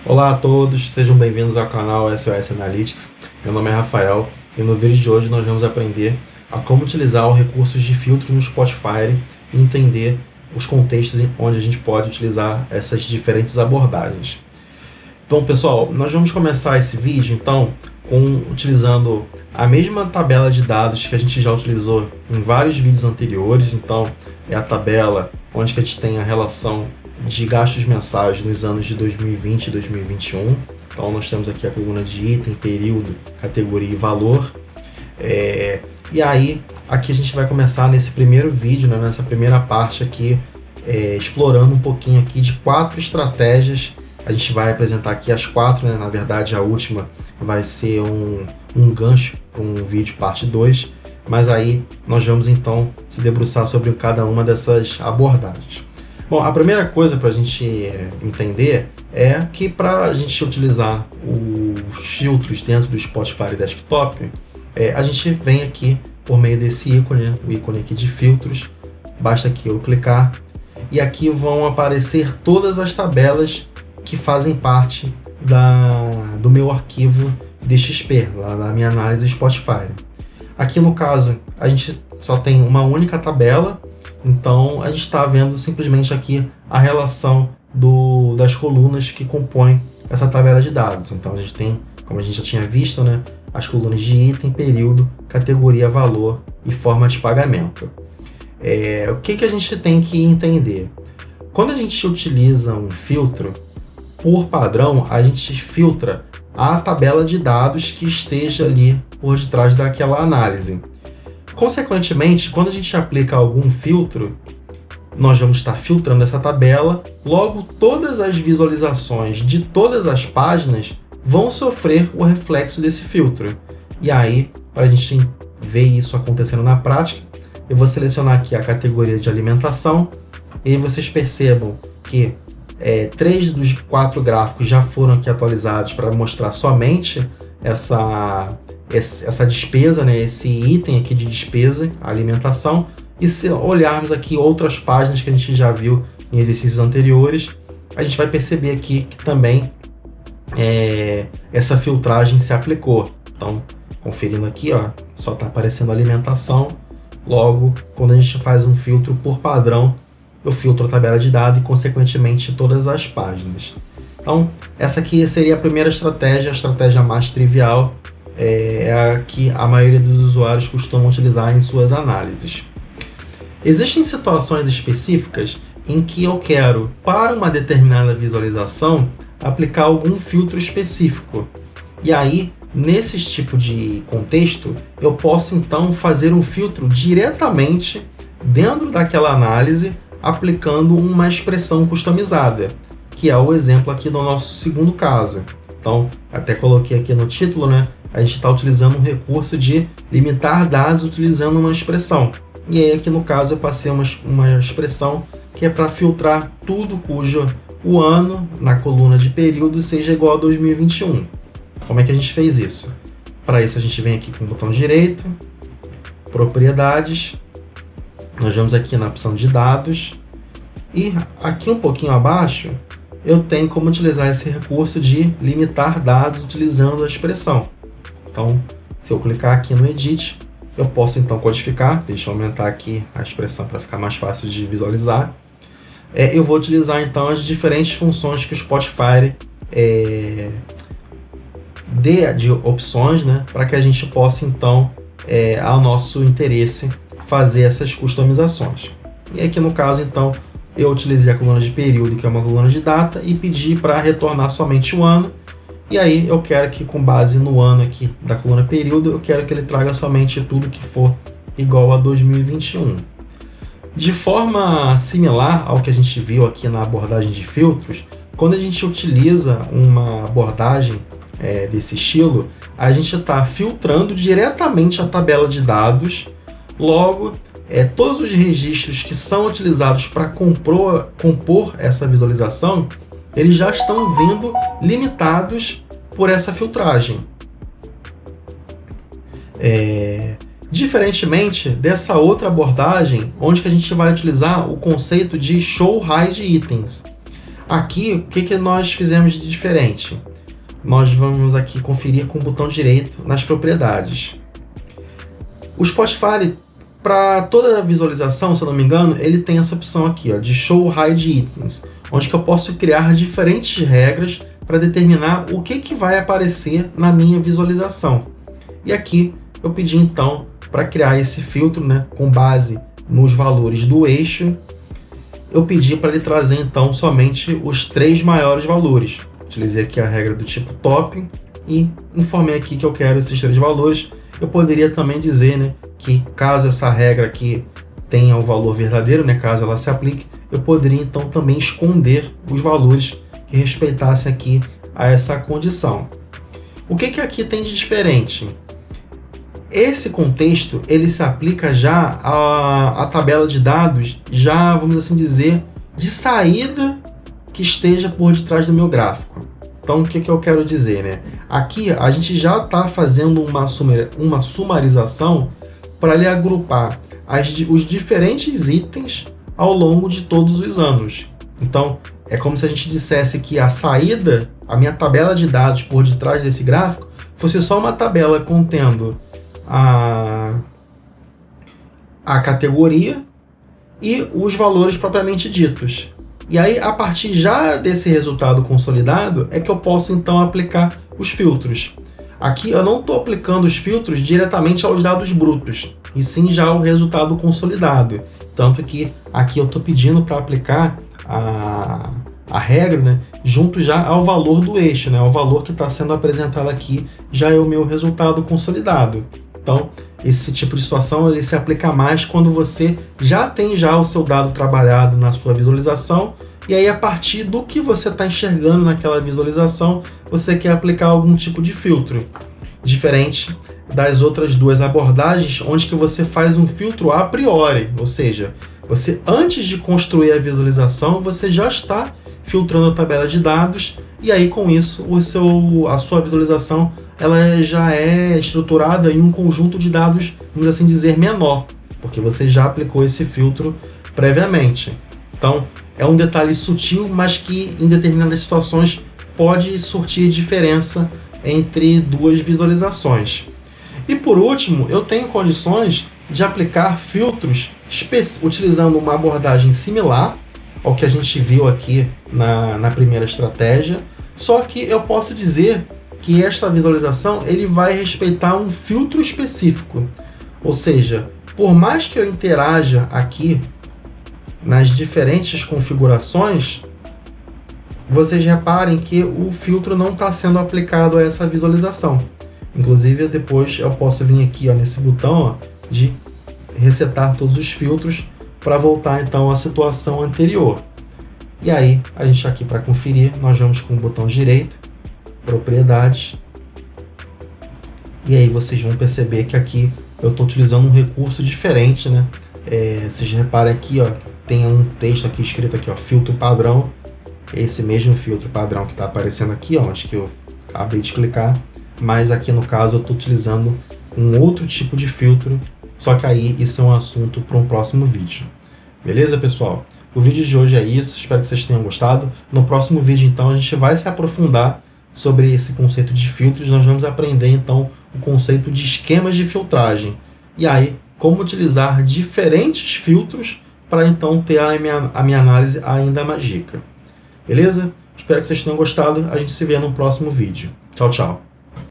Olá a todos, sejam bem-vindos ao canal SOS Analytics. Meu nome é Rafael e no vídeo de hoje nós vamos aprender a como utilizar os recursos de filtro no Spotify e entender os contextos onde a gente pode utilizar essas diferentes abordagens. Então, pessoal, nós vamos começar esse vídeo então utilizando a mesma tabela de dados que a gente já utilizou em vários vídeos anteriores. Então, é a tabela onde que a gente tem a relação de gastos mensais nos anos de 2020 e 2021. Então, nós temos aqui a coluna de item, período, categoria e valor. E aí, aqui a gente vai começar nesse primeiro vídeo, né, nessa primeira parte aqui, explorando um pouquinho aqui de 4 estratégias. A gente vai apresentar aqui as 4, né? Na verdade a última vai ser um gancho para um vídeo parte 2, mas aí nós vamos então se debruçar sobre cada uma dessas abordagens. Bom, a primeira coisa para a gente entender é que para a gente utilizar os filtros dentro do Spotify Desktop, a gente vem aqui por meio desse ícone, né? O ícone aqui de filtros. Basta aqui eu clicar e aqui vão aparecer todas as tabelas que fazem parte do meu arquivo DXP, lá na minha análise Spotify. Aqui no caso, a gente só tem uma única tabela, então a gente está vendo simplesmente aqui a relação das colunas que compõem essa tabela de dados. Então a gente tem, como a gente já tinha visto, né, as colunas de item, período, categoria, valor e forma de pagamento. O que a gente tem que entender? Quando a gente utiliza um filtro, por padrão, a gente filtra a tabela de dados que esteja ali por detrás daquela análise. Consequentemente, quando a gente aplica algum filtro, nós vamos estar filtrando essa tabela, logo todas as visualizações de todas as páginas vão sofrer o reflexo desse filtro. E aí, para a gente ver isso acontecendo na prática, eu vou selecionar aqui a categoria de alimentação e vocês percebam que 3 dos 4 gráficos já foram aqui atualizados para mostrar somente essa despesa, né, esse item aqui de despesa, alimentação. E se olharmos aqui outras páginas que a gente já viu em exercícios anteriores, a gente vai perceber aqui que também essa filtragem se aplicou. Então, conferindo aqui, ó, só está aparecendo alimentação. Logo, quando a gente faz um filtro por padrão, eu filtro a tabela de dados e, consequentemente, todas as páginas. Então, essa aqui seria a primeira estratégia, a estratégia mais trivial, a que a maioria dos usuários costumam utilizar em suas análises. Existem situações específicas em que eu quero, para uma determinada visualização, aplicar algum filtro específico. E aí, nesse tipo de contexto, eu posso, então, fazer um filtro diretamente dentro daquela análise, aplicando uma expressão customizada, que é o exemplo aqui do nosso segundo caso. Então, até coloquei aqui no título, né? A gente está utilizando um recurso de limitar dados utilizando uma expressão. E aí, aqui no caso, eu passei uma expressão que é para filtrar tudo cujo o ano na coluna de período seja igual a 2021. Como é que a gente fez isso? Para isso, a gente vem aqui com o botão direito, propriedades. Nós vamos aqui na opção de dados e aqui um pouquinho abaixo eu tenho como utilizar esse recurso de limitar dados utilizando a expressão. Então, se eu clicar aqui no Edit, eu posso então codificar. Deixa eu aumentar aqui a expressão para ficar mais fácil de visualizar. Eu vou utilizar então as diferentes funções que o Spotify dê de opções, né, para que a gente possa então, ao nosso interesse, fazer essas customizações. E aqui no caso, então, eu utilizei a coluna de período, que é uma coluna de data, e pedi para retornar somente o ano. E aí eu quero que, com base no ano aqui da coluna período, eu quero que ele traga somente tudo que for igual a 2021. De forma similar ao que a gente viu aqui na abordagem de filtros, quando a gente utiliza uma abordagem desse estilo, a gente está filtrando diretamente a tabela de dados. Logo, todos os registros que são utilizados para compor essa visualização, eles já estão vindo limitados por essa filtragem. Diferentemente dessa outra abordagem, onde que a gente vai utilizar o conceito de Show Hide Items. Aqui, o que nós fizemos de diferente? Nós vamos aqui conferir com o botão direito nas propriedades. O Spotify, para toda visualização, se eu não me engano, ele tem essa opção aqui, ó, de Show Hide Items, onde que eu posso criar diferentes regras para determinar o que vai aparecer na minha visualização. E aqui eu pedi então para criar esse filtro, né, com base nos valores do eixo. Eu pedi para ele trazer então somente os 3 maiores valores. Utilizei aqui a regra do tipo top e informei aqui que eu quero esses 3 valores. Eu poderia também dizer, né, que caso essa regra aqui tenha o valor verdadeiro, né, caso ela se aplique, eu poderia então também esconder os valores que respeitassem aqui a essa condição. O que aqui tem de diferente? Esse contexto ele se aplica já à tabela de dados, já vamos assim dizer, de saída que esteja por detrás do meu gráfico. Então o que eu quero dizer, né? Aqui a gente já está fazendo uma sumarização para ele agrupar os diferentes itens ao longo de todos os anos. Então é como se a gente dissesse que a saída, a minha tabela de dados por detrás desse gráfico, fosse só uma tabela contendo a categoria e os valores propriamente ditos. E aí, a partir já desse resultado consolidado, é que eu posso então aplicar os filtros. Aqui eu não estou aplicando os filtros diretamente aos dados brutos, e sim já ao resultado consolidado. Tanto que aqui eu estou pedindo para aplicar a regra, né, junto já ao valor do eixo, né, ao valor que está sendo apresentado aqui, já é o meu resultado consolidado. Então, esse tipo de situação ele se aplica mais quando você já tem o seu dado trabalhado na sua visualização, e aí a partir do que você está enxergando naquela visualização, você quer aplicar algum tipo de filtro. Diferente das outras 2 abordagens, onde que você faz um filtro a priori, ou seja, você antes de construir a visualização, você já está filtrando a tabela de dados, e aí com isso a sua visualização ela já é estruturada em um conjunto de dados, vamos assim dizer, menor, porque você já aplicou esse filtro previamente. Então é um detalhe sutil, mas que em determinadas situações pode surtir diferença entre 2 visualizações. E por último, eu tenho condições de aplicar filtros utilizando uma abordagem similar ao que a gente viu aqui na primeira estratégia, só que eu posso dizer que esta visualização ele vai respeitar um filtro específico. Ou seja, por mais que eu interaja aqui nas diferentes configurações, vocês reparem que o filtro não está sendo aplicado a essa visualização. Inclusive, depois eu posso vir aqui nesse botão de resetar todos os filtros para voltar então à situação anterior. E aí, a gente aqui para conferir, nós vamos com o botão direito, propriedades, e aí vocês vão perceber que aqui eu estou utilizando um recurso diferente, né? Vocês reparem aqui, tem um texto aqui escrito aqui, filtro padrão, esse mesmo filtro padrão que está aparecendo aqui, onde que eu acabei de clicar, mas aqui no caso eu estou utilizando um outro tipo de filtro, só que aí isso é um assunto para um próximo vídeo. Beleza, pessoal? O vídeo de hoje é isso, espero que vocês tenham gostado. No próximo vídeo, então, a gente vai se aprofundar sobre esse conceito de filtros, nós vamos aprender, então, o conceito de esquemas de filtragem. E aí, como utilizar diferentes filtros para, então, ter a minha análise ainda mais rica. Beleza? Espero que vocês tenham gostado. A gente se vê no próximo vídeo. Tchau, tchau.